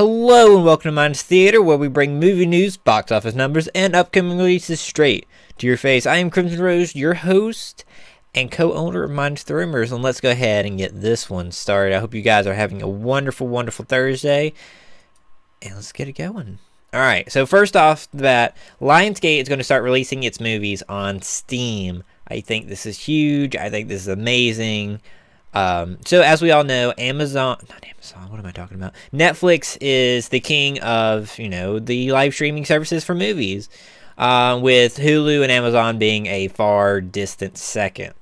Hello and welcome to MinusTheTheatre, where we bring movie news, box office numbers, and upcoming releases straight to your face. I am Crimson Rose, your host and co-owner of MinusTheTheatre, and let's go ahead and get this one started. I hope you guys are having a wonderful, wonderful Thursday, and let's get it going. Alright, so first off the bat, Lionsgate is going to start releasing its movies on Steam. I think this is huge. I think this is amazing. So as we all know, not Amazon, what am I talking about? Netflix is the king of, the live streaming services for movies, with Hulu and Amazon being a far distant second.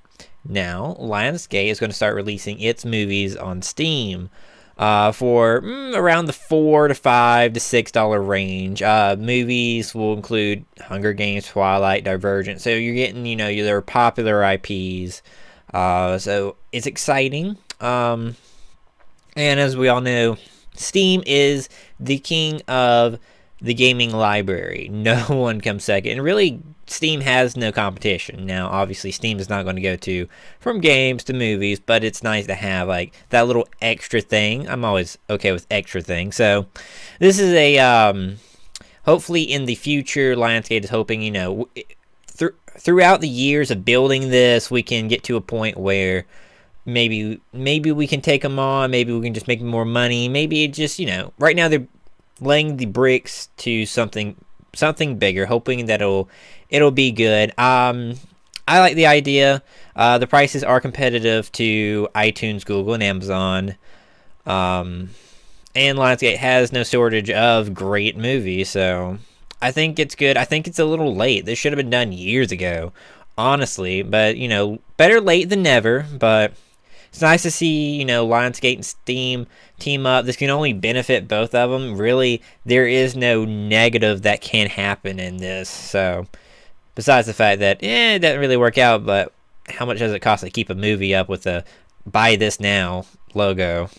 Now, Lionsgate is going to start releasing its movies on Steam, for around the $4 to $5 to $6 range. Movies will include Hunger Games, Twilight, Divergent, so you're getting, their popular IPs. So it's exciting. And as we all know, Steam is the king of the gaming library. No one comes second. And really, Steam has no competition. Now, obviously, Steam is not going to go from games to movies, but it's nice to have, like, that little extra thing. I'm always okay with extra things. So, this is a, hopefully in the future, Lionsgate is hoping, throughout the years of building this, we can get to a point where maybe we can take them on, maybe we can just make more money, maybe it just, right now they're laying the bricks to something bigger, hoping that it'll be good. I like the idea. The prices are competitive to iTunes, Google, and Amazon. And Lionsgate has no shortage of great movies, so I think it's good. I think it's a little late. This should have been done years ago, honestly. But, better late than never. But it's nice to see, Lionsgate and Steam team up. This can only benefit both of them. Really, there is no negative that can happen in this. So, besides the fact that, it doesn't really work out. But how much does it cost to keep a movie up with a Buy This Now logo?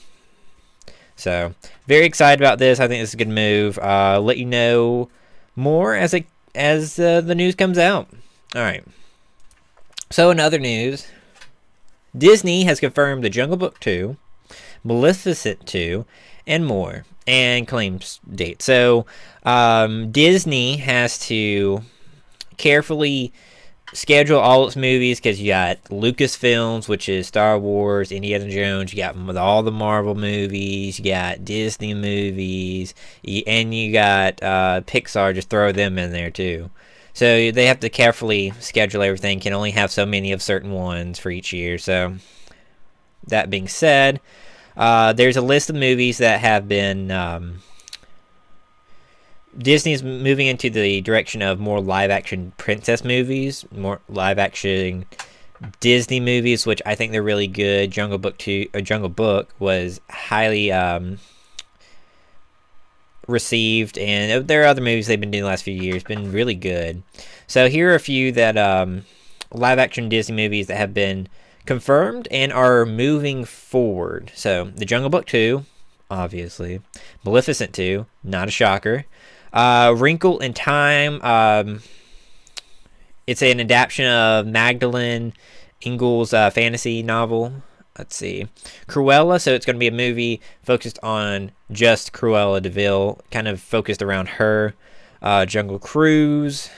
So, very excited about this. I think this is a good move. Let you know more as the news comes out. All right. So in other news, Disney has confirmed The Jungle Book 2, Maleficent 2, and more, and claims date. So Disney has to carefully schedule all its movies because you got Lucasfilms, which is Star Wars, Indiana Jones. You got all the Marvel movies. You got Disney movies, and you got Pixar. Just throw them in there too. So they have to carefully schedule everything. Can only have so many of certain ones for each year. So that being said, there's a list of movies that have been. Disney's moving into the direction of more live-action princess movies, more live-action Disney movies, which I think they're really good. Jungle Book was highly received, and there are other movies they've been doing the last few years, been really good. So here are a few that live-action Disney movies that have been confirmed and are moving forward. So The Jungle Book 2, obviously. Maleficent 2, not a shocker. Wrinkle in Time, it's an adaptation of Magdalene Ingle's fantasy novel. Let's see. Cruella, so it's going to be a movie focused on just Cruella de Vil, kind of focused around her. Jungle Cruise.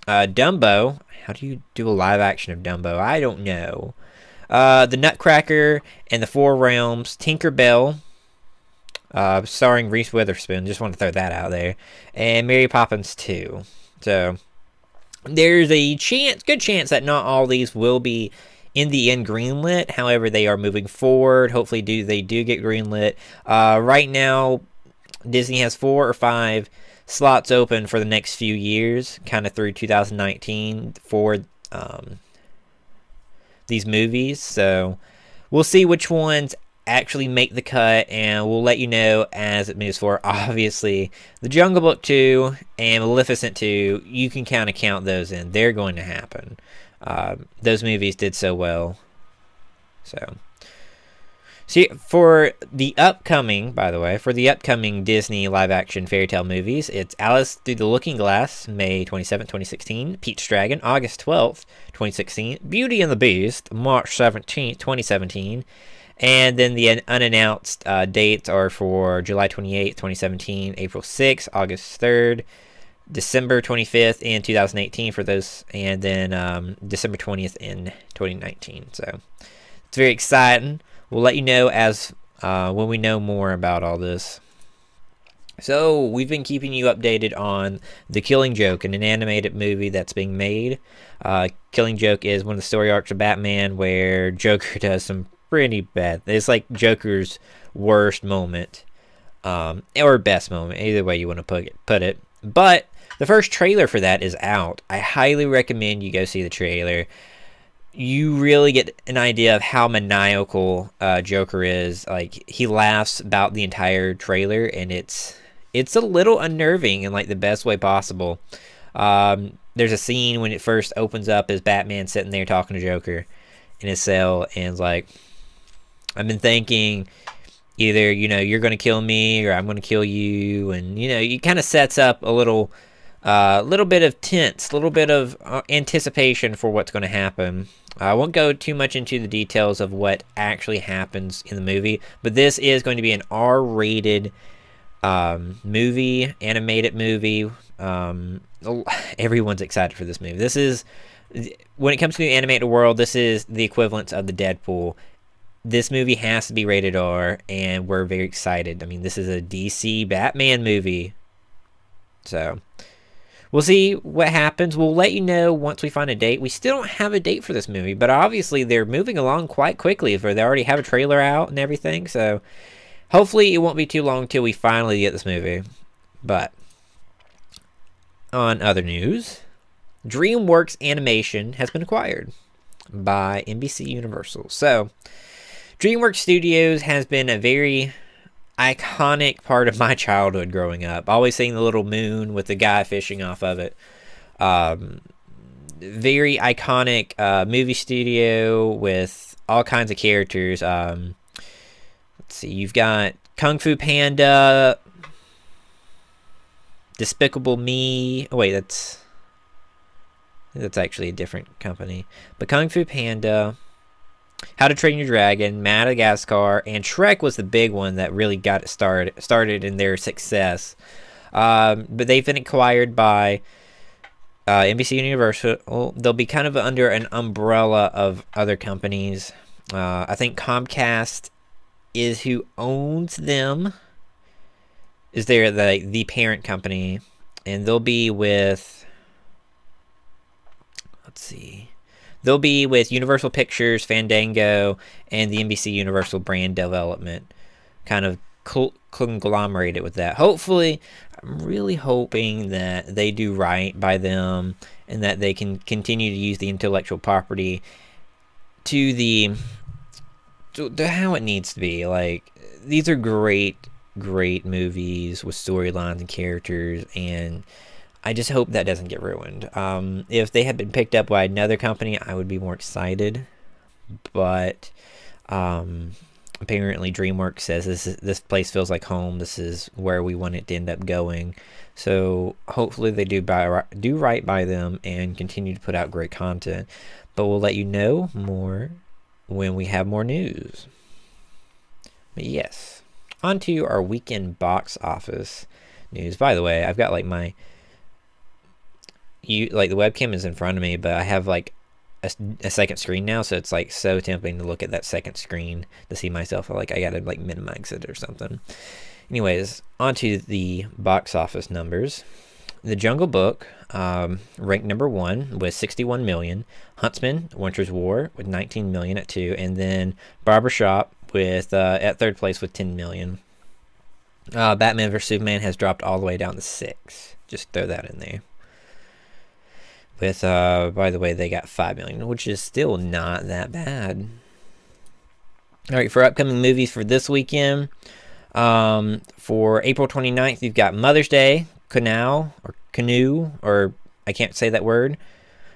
Dumbo, how do you do a live action of Dumbo? I don't know. The Nutcracker and the Four Realms. Tinkerbell, starring Reese Witherspoon. Just want to throw that out there. And Mary Poppins 2. So there's a good chance that not all these will be in the end greenlit. However, they are moving forward. Hopefully they do get greenlit. Right now, Disney has 4 or 5 slots open for the next few years, kind of through 2019 for these movies. So we'll see which ones actually make the cut, and we'll let you know as it moves forward. Obviously, The Jungle Book 2 and Maleficent 2, you can kind of count those in. They're going to happen. Those movies did so well. So, see, for the upcoming Disney live-action fairy tale movies, it's Alice Through the Looking Glass, May 27, 2016. Pete's Dragon, August 12th, 2016. Beauty and the Beast, March 17th, 2017. And then the unannounced dates are for July 28th, 2017, April 6th, August 3rd, December 25th in 2018 for those, and then December 20th in 2019. So it's very exciting. We'll let you know as when we know more about all this. So we've been keeping you updated on The Killing Joke, an animated movie that's being made. Killing Joke is one of the story arcs of Batman where Joker does some pretty bad. It's like Joker's worst moment, or best moment, either way you want to put it. But the first trailer for that is out. I highly recommend you go see the trailer. You really get an idea of how maniacal Joker is. Like, he laughs about the entire trailer, and it's a little unnerving in like the best way possible. There's a scene when it first opens up as Batman sitting there talking to Joker in his cell, and it's like, I've been thinking either, you know, you're going to kill me or I'm going to kill you. And, you know, it kind of sets up a little bit of tense, little bit of anticipation for what's going to happen. I won't go too much into the details of what actually happens in the movie, but this is going to be an R-rated movie, animated movie. Everyone's excited for this movie. This is, when it comes to the animated world, this is the equivalent of the Deadpool. This movie has to be rated R, and we're very excited. I mean, this is a DC Batman movie. So we'll see what happens. We'll let you know once we find a date. We still don't have a date for this movie, but obviously they're moving along quite quickly. For they already have a trailer out and everything, so hopefully it won't be too long till we finally get this movie. But on other news, DreamWorks Animation has been acquired by NBC Universal. So DreamWorks Studios has been a very iconic part of my childhood growing up. Always seeing the little moon with the guy fishing off of it. Very iconic movie studio with all kinds of characters. Let's see, you've got Kung Fu Panda, Despicable Me. Oh wait, that's actually a different company. But Kung Fu Panda, How to Train Your Dragon, Madagascar, and Shrek was the big one that really got it started in their success. But they've been acquired by NBC Universal. They'll be kind of under an umbrella of other companies. I think Comcast is who owns them. Is there the parent company, and they'll be with, let's see, they'll be with Universal Pictures, Fandango, and the NBC Universal brand development, kind of conglomerated with that. Hopefully, I'm really hoping that they do right by them and that they can continue to use the intellectual property to how it needs to be. Like, these are great movies with storylines and characters, and I just hope that doesn't get ruined. If they had been picked up by another company, I would be more excited. But apparently DreamWorks says this place feels like home. This is where we want it to end up going. So hopefully they do right by them and continue to put out great content. But we'll let you know more when we have more news. But yes, on to our weekend box office news. By the way, I've got like the webcam is in front of me, but I have like a second screen now, so it's like so tempting to look at that second screen to see myself. Like, I gotta like minimize it or something. Anyways, on to the box office numbers. The Jungle Book ranked number 1 with 61 million. Huntsman, Winter's War with 19 million at 2, and then Barbershop with at 3rd place with 10 million. Batman vs Superman has dropped all the way down to 6. Just throw that in there. With by the way, they got 5 million, which is still not that bad. All right, for upcoming movies for this weekend, for April 29th, you've got Mother's Day, Canoe, or I can't say that word,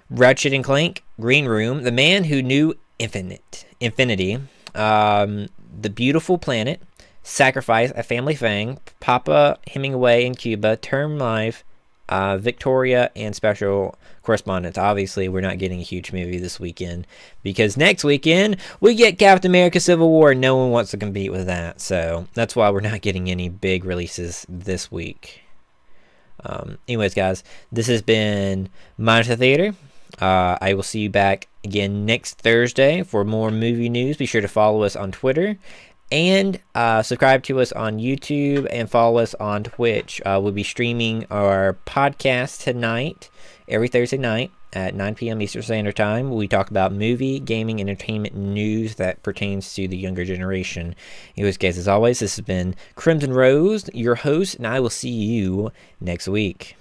Ratchet and Clank, Green Room, The Man Who Knew Infinity, The Beautiful Planet, Sacrifice, A Family Thing, Papa Hemingway in Cuba, Term Life, Victoria and special correspondence. Obviously, we're not getting a huge movie this weekend because next weekend we get Captain America Civil War, and no one wants to compete with that. So that's why we're not getting any big releases this week. Anyways, guys, this has been Minus the Theater. I will see you back again next Thursday for more movie news. Be sure to follow us on Twitter and subscribe to us on YouTube and follow us on Twitch. We'll be streaming our podcast tonight, every Thursday night at 9 p.m. Eastern Standard Time. We talk about movie, gaming, entertainment news that pertains to the younger generation. Anyways, guys, as always, this has been Crimson Rose, your host, and I will see you next week.